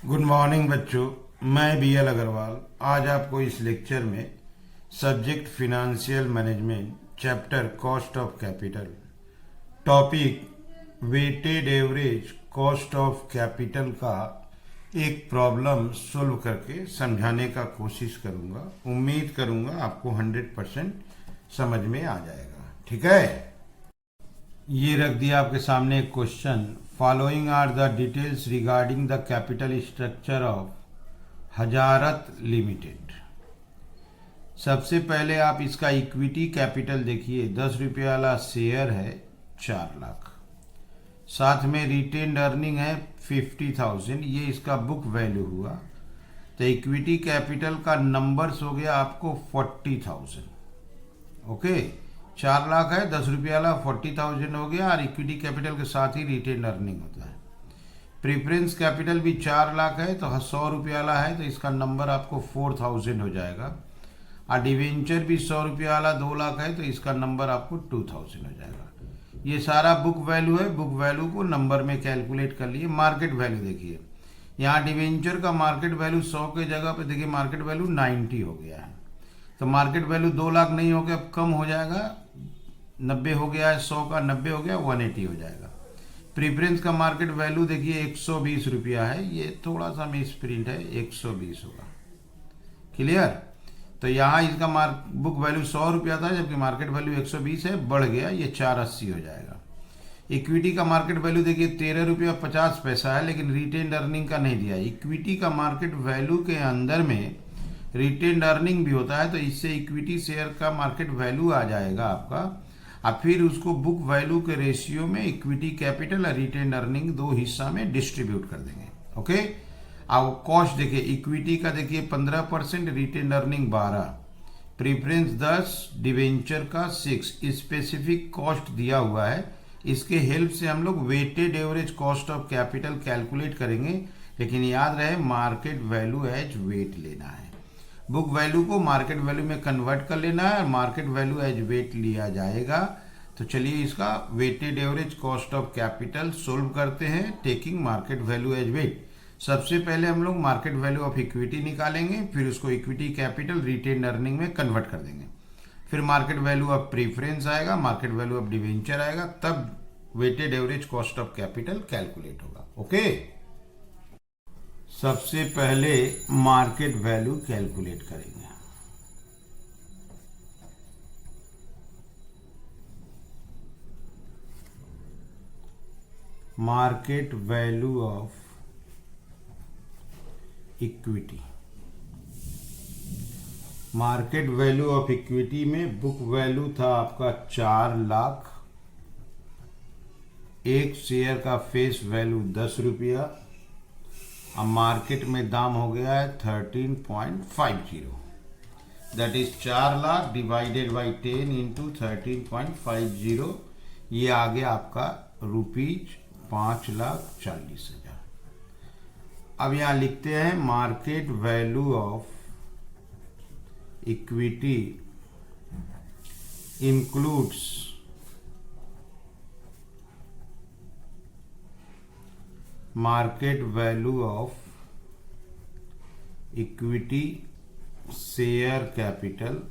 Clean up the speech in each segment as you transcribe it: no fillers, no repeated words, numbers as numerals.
Good morning बच्चों। मैं BL Agarwal आज आपको इस लेक्चर में subject financial management chapter cost of capital topic weighted average cost of capital का एक प्रॉब्लम सोल्व करके समझाने का कोशिश करूंगा। उम्मीद करूंगा आपको 100% समझ में आ जाएगा। ठीक है, ये रख दिया आपके सामने एक question. Following are the details regarding the capital structure of Hazrat limited. सबसे पहले आप इसका इक्विटी कैपिटल देखिए, 10 रुपये वाला शेयर है 4 लाख, साथ में रिटेन्ड अर्निंग है 50,000, ये इसका बुक वैल्यू हुआ। तो इक्विटी कैपिटल का नंबर्स हो गया आपको 40,000। ओके, 4 लाख है, 10 रुपये वाला 40,000 हो गया, और इक्विटी कैपिटल के साथ ही रिटेन अर्निंग होता है। प्रीफरेंस कैपिटल भी 4 लाख है, तो 100 रुपये वाला है, तो इसका नंबर आपको 4,000 हो जाएगा। और डिवेंचर भी 100 रुपये वाला 2 लाख है, तो इसका नंबर आपको 2,000 हो जाएगा। ये सारा बुक वैल्यू है। बुक वैल्यू को नंबर में कैलकुलेट कर लिए। मार्केट वैल्यू देखिए, यहाँ डिवेंचर का मार्केट वैल्यू 100 के जगह पे देखिए मार्केट वैल्यू 90 हो गया है। तो मार्केट वैल्यू 2 लाख नहीं हो गया, अब कम हो जाएगा, 90 हो गया है, 100 का 90 हो गया, 180 हो जाएगा। प्रीफरेंस का मार्केट वैल्यू देखिए 120 रुपया है, ये थोड़ा सा मिस प्रिंट है, 120 होगा। क्लियर? तो यहाँ इसका बुक वैल्यू 100 रुपया था, जबकि मार्केट वैल्यू 120 है, बढ़ गया, ये 480 हो जाएगा। इक्विटी का मार्केट वैल्यू देखिए 13 रुपया 50 पैसा है, लेकिन रिटेन्ड अर्निंग का नहीं दिया। इक्विटी का मार्केट वैल्यू के अंदर में रिटेन्ड अर्निंग भी होता है, तो इससे इक्विटी शेयर का मार्केट वैल्यू आ जाएगा आपका, और फिर उसको बुक वैल्यू के रेशियो में इक्विटी कैपिटल और रिटेन्ड अर्निंग दो हिस्सा में डिस्ट्रीब्यूट कर देंगे। ओके, अब कॉस्ट देखिए, इक्विटी का देखिए 15%, रिटेन्ड अर्निंग 12, प्रीफरेंस 10, डिवेंचर का 6, स्पेसिफिक कॉस्ट दिया हुआ है। इसके हेल्प से हम लोग weighted average cost of capital calculate करेंगे, लेकिन याद रहे मार्केट वैल्यू एज वेट लेना है। बुक वैल्यू को मार्केट वैल्यू में कन्वर्ट कर लेना है, और मार्केट वैल्यू एज वेट लिया जाएगा। तो चलिए इसका weighted average cost of capital solve करते हैं, taking market value as weight. सबसे पहले हम लोग मार्केट वैल्यू ऑफ इक्विटी निकालेंगे, फिर उसको इक्विटी कैपिटल रिटेन अर्निंग में कन्वर्ट कर देंगे, फिर मार्केट वैल्यू ऑफ प्रीफरेंस आएगा, मार्केट वैल्यू ऑफ डिवेंचर आएगा, तब weighted average cost of capital calculate होगा। ओके, सबसे पहले मार्केट वैल्यू कैलकुलेट करेंगे। Market value of equity, market value of equity में बुक वैल्यू था आपका 4 लाख, एक शेयर का फेस वैल्यू 10 रुपया, अब मार्केट में दाम हो गया है 13.50, that is 4 lakh divided by 10 into 13.50, ये आ गया आपका ₹5,40,000। अब यहाँ लिखते हैं market value of equity includes market value of equity share capital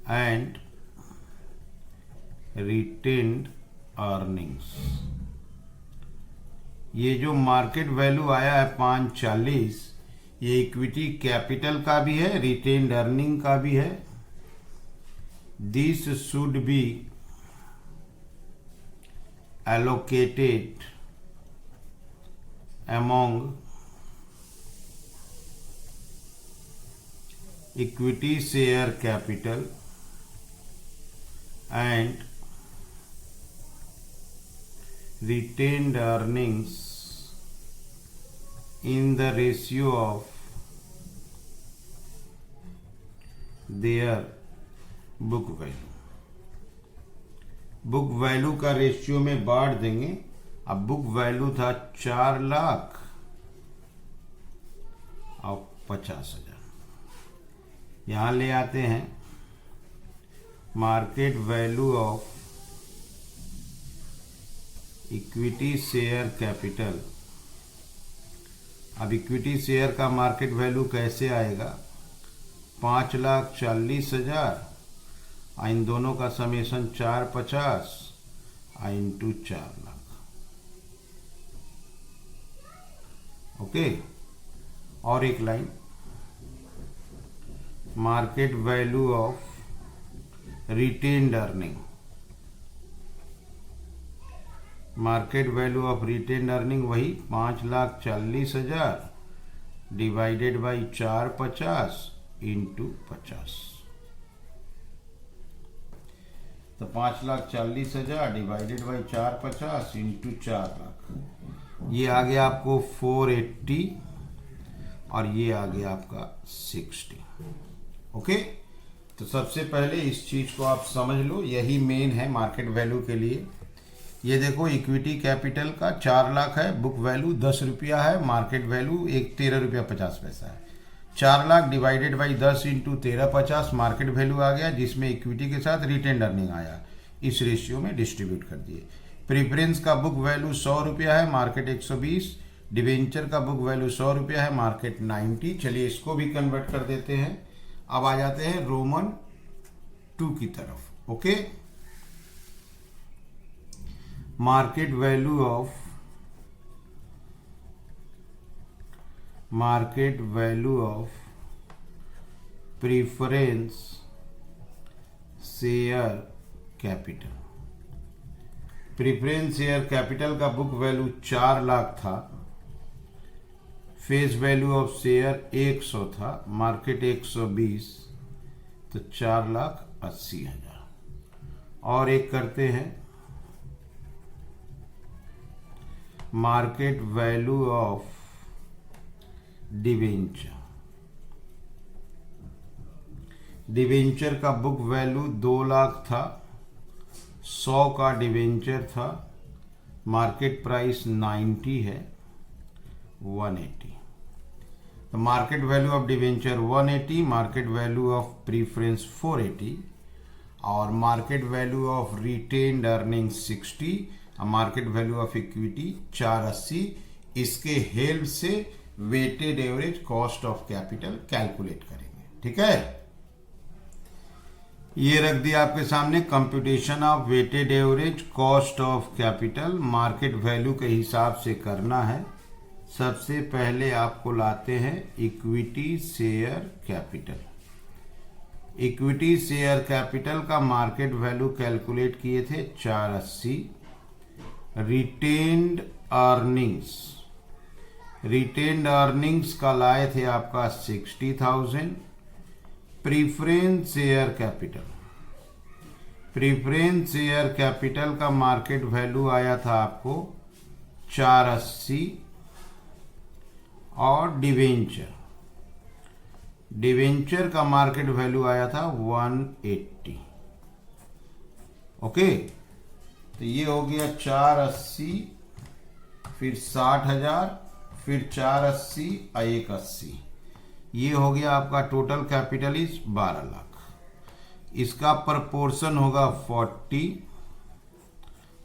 and retained earnings. ये जो मार्केट वैल्यू आया है 540, ये इक्विटी कैपिटल का भी है, रिटेन्ड अर्निंग का भी है। This should be allocated among equity share capital and retained earnings in the ratio of their book value। Book value का रेशियो में बांट देंगे। अब बुक वैल्यू था 4 लाख और 50,000, यहां ले आते हैं market value of equity share capital. अब इक्विटी शेयर का मार्केट वैल्यू कैसे आएगा? 5,40,000 इन दोनों का समेशन 450 इंटू 4 लाख। ओके, और एक line, market value of retained earning. Market value of retained earning वही 5,40,000 डिवाइडेड बाई 450 इंटू 50। तो 5,40,000 डिवाइडेड बाई 450 इंटू 4 लाख, ये आ गया आपको 480 और ये आ गया आपका 60। ओके, तो सबसे पहले इस चीज को आप समझ लो, यही मेन है मार्केट वैल्यू के लिए। ये देखो इक्विटी कैपिटल का 4 लाख है, बुक वैल्यू 10 रुपया है, मार्केट वैल्यू 13 रुपया 50 पैसा है। 4 lakh divided by 10 into 1350 market value आ गया, जिसमें इक्विटी के साथ रिटेन्ड अर्निंग आया, इस रेशियो में डिस्ट्रीब्यूट कर दिए। प्रीफरेंस का बुक वैल्यू 100 रुपया है, मार्केट 120। डिवेंचर का बुक वैल्यू 100 रुपया है, मार्केट 90। चलिए इसको भी कन्वर्ट कर देते हैं। अब आ जाते हैं रोमन 2 की तरफ। Okay, market value of preference share capital. Preference share capital का बुक वैल्यू 4 लाख था, फेस वैल्यू ऑफ शेयर 100 था, मार्केट 120, तो 4,80,000। और एक करते हैं market value of debenture. Debenture का बुक वैल्यू 2 लाख था, 100 का डिवेंचर था, मार्केट प्राइस 90 है, 180। तो market value of debenture 180, market value of preference 480 और market value of retained earning 60 और मार्केट वैल्यू ऑफ इक्विटी 480। इसके हेल्प से weighted average cost of capital calculate करेंगे। ठीक है, ये रख दिया आपके सामने computation of weighted average cost of capital, market value के हिसाब से करना है। सबसे पहले आपको लाते हैं equity share capital. Equity share capital का मार्केट वैल्यू कैलकुलेट किए थे 480। रिटेन्ड अर्निंग्स का लाए थे आपका 60,000। प्रीफरेंस शेयर कैपिटल का मार्केट वैल्यू आया था आपको 480 और डिवेंचर का मार्केट वैल्यू आया था 180। ओके, तो ये हो गया 480, फिर 60,000, फिर 480 और 180। ये हो गया आपका टोटल कैपिटल इज 12 लाख। इसका प्रपोर्शन होगा 40।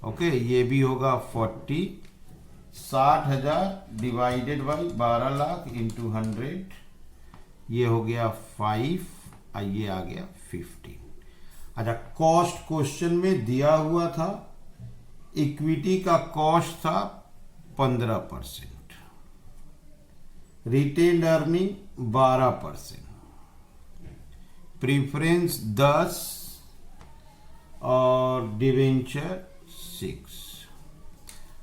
ओके, ये भी होगा 40। 60,000 डिवाइडेड बाई 12 लाख इंटू 100, ये हो गया 5 और ये आ गया 15। अच्छा, कॉस्ट क्वेश्चन में दिया हुआ था, इक्विटी का कॉस्ट था 15%, रिटेन्ड अर्निंग 12%, प्रीफरेंस 10 और डिवेंचर 6।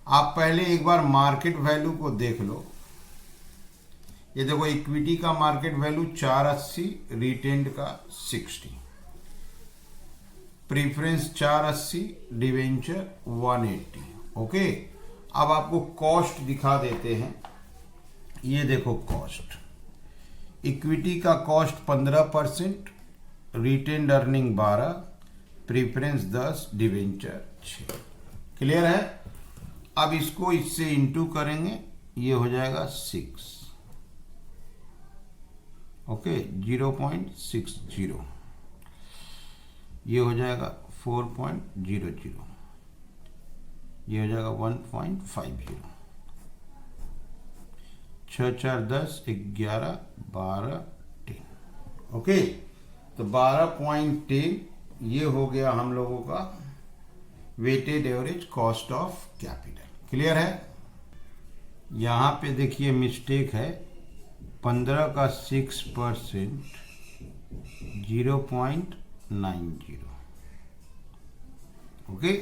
आप पहले एक बार मार्केट वैल्यू को देख लो। ये देखो इक्विटी का मार्केट वैल्यू 480, रिटेन्ड का 60, प्रीफरेंस 480, डिवेंचर 180। ओके, अब आपको कॉस्ट दिखा देते हैं। ये देखो कॉस्ट, इक्विटी का cost 15%, retained earning 12, preference 10, debenture 6। Clear है? अब इसको इससे इंटू करेंगे, ये हो जाएगा 6। ओके, 0.60, ये हो जाएगा 4.00। ये हो जाएगा 1.50। 6 4 10 11 12 10। ओके, तो 12.10 ये हो गया हम लोगों का weighted average cost of capital. Clear है? यहाँ पे देखिए मिस्टेक है, 15 का 6% 0.90। ओके,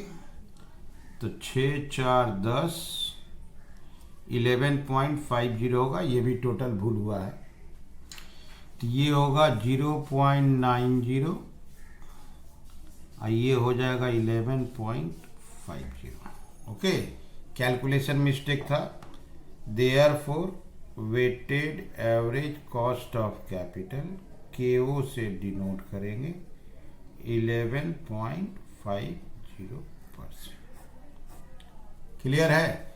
तो 6 4 10 11.50 होगा, ये भी टोटल भूल हुआ है, तो ये होगा 0.90 और ये हो जाएगा 11.50। ओके, कैलकुलेशन मिस्टेक था। Therefore weighted average cost of capital KO से डिनोट करेंगे 11.50%। क्लियर है?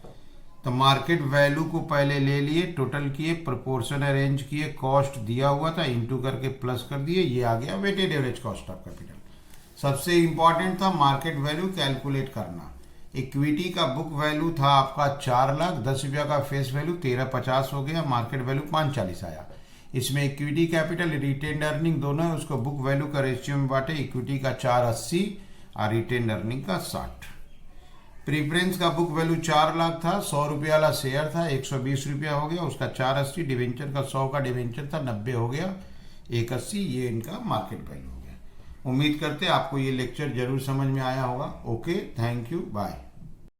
तो मार्केट वैल्यू को पहले ले लिए, टोटल किए, प्रोपोर्शन अरेंज किए, कॉस्ट दिया हुआ था इंटू करके प्लस कर दिए, ये आ गया weighted average cost of capital. सबसे इंपॉर्टेंट था मार्केट वैल्यू कैलकुलेट करना। इक्विटी का बुक वैल्यू था आपका 4 लाख, 10 रुपया का फेस वैल्यू 1350 हो गया, मार्केट वैल्यू 540 आया। इसमें इक्विटी कैपिटल रिटेन्ड अर्निंग दोनों है, उसको बुक वैल्यू का रेशियो में बांटे, इक्विटी का 480 और रिटेन्ड अर्निंग का 60। प्रीफरेंस का बुक वैल्यू 4 लाख था, 100 रुपये वाला शेयर था, 120 रुपया हो गया, उसका 480, डिवेंचर का 100 का डिवेंचर था, 90 हो गया, 180, ये इनका मार्केट वैल्यू हो गया। उम्मीद करते हैं आपको ये लेक्चर जरूर समझ में आया होगा। Okay, thank you, bye.